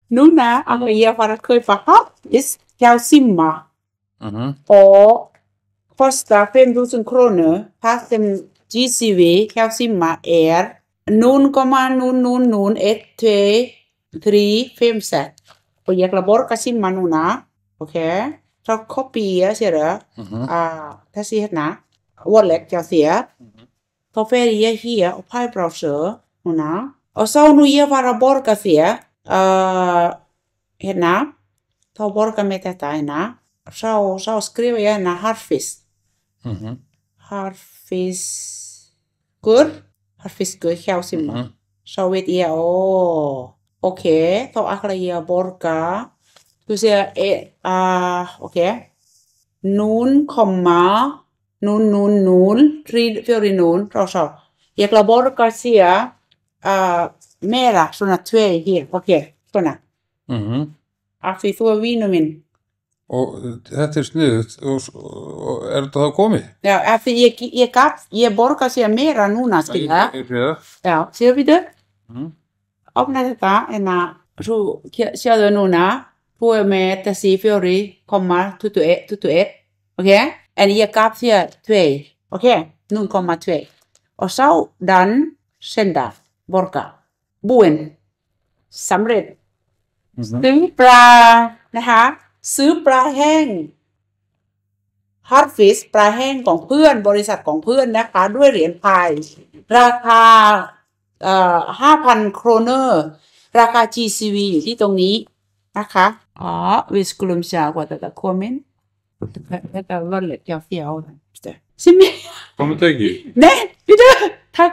Núna að ég var að kaupa hafís hjá Simma og kosta 5.000 krónur þar sem GCV hjá Simma 0,00012356 og ég ætla að borga Simma núna, ok? Þá kopía sérðu þessi hérna wallet hjá þér. Þá fer ég hér og pæbrásur núna og svo nú ég var að borga þér hérna, þá borga mér þetta hérna. Svo skrifa ég hérna harfiskur hjá Simma. Svo veit ég, ok, þá ætla ég að borga, þú segir, ok, 0,000340, svo. Ég ætla að borga sér meira, svona 2 hér, ok, svona. Af því þú vinur minn. Og þetta sniðugt, og þetta þá komið? Já, af því ég borga sér meira núna, skilja. Já, séu við þau? Opna þetta, en þú sjáðu núna, þú með þessi 4,21, ok? En ég gaf þér 2, ok? 0,2. Og svo dan senda, borga. Búinn. Sำเร็จ. ซื้อปลา นะคะ ซื้อปลาแห้ง Hotfish ปลาแห้งของเพื่อนบริษัทของเพื่อนนะคะด้วยเหรียญพายราคา5,000 โครเนอร์ราคา GCV อยู่ที่ตรงนี้นะคะวิสกลุมชากว่าแต่คอมเมนต์แต่ว่าเล็กยาวเฟี้ยวใช่ไหม Kommer det ikke? Nej, bitte. Tak.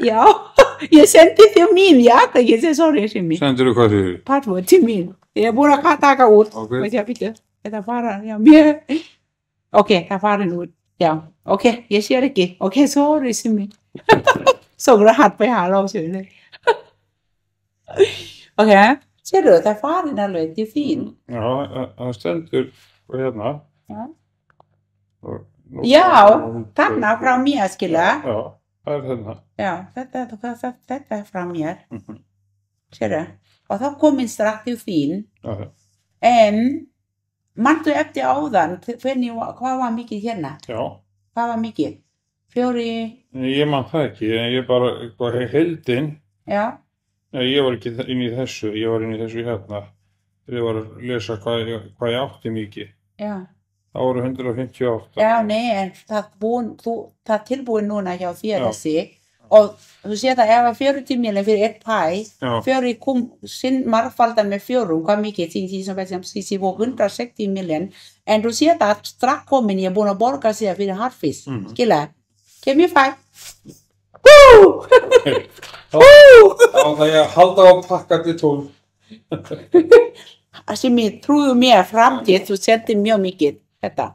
Ja. Jeg sendte det til min jakke. Jeg sagde sorry til min. Sendte du hvad til? Password til min. Jeg burde have taget ud. Okay. Men jeg bitte. Der var ja mere. Okay, der var den ud. Ja. Okay, jeg siger det ikke. Okay, sorry til min. Så går det hardt på her lov til det. Okay. Ser du, der var den allerede. Det er fint. Já, það stendur hérna. Ja. Já, þarna frá mér, skilja. Já, það hérna. Já, þetta frá mér. Sérðu? Og þá kominn strax til þín. Já. En manstu eftir áðan, hvað var mikið hérna? Já. Hvað var mikið? 4? Ég man það ekki, en ég bara heildin. Já. Nei, ég var ekki inn í þessu, ég var inn í þessu hérna. Þegar ég var að lesa hvað ég átti mikið. Já. Það voru 158. Já, nei, en það tilbúin núna hjá þér þessi. Og þú séð að ef að 40 miljoner fyrir 1 pæ, 4 kom sinn margfalda með 4, hvað mikið, sem 160 miljoner. En þú séð að strax komin ég búin að borga sér fyrir Hotfish, skilja. Give me 5. Þá það ég að halda á pakka til 12. Simi, trúðu mér framtíð, þú sendir mjög mikið þetta.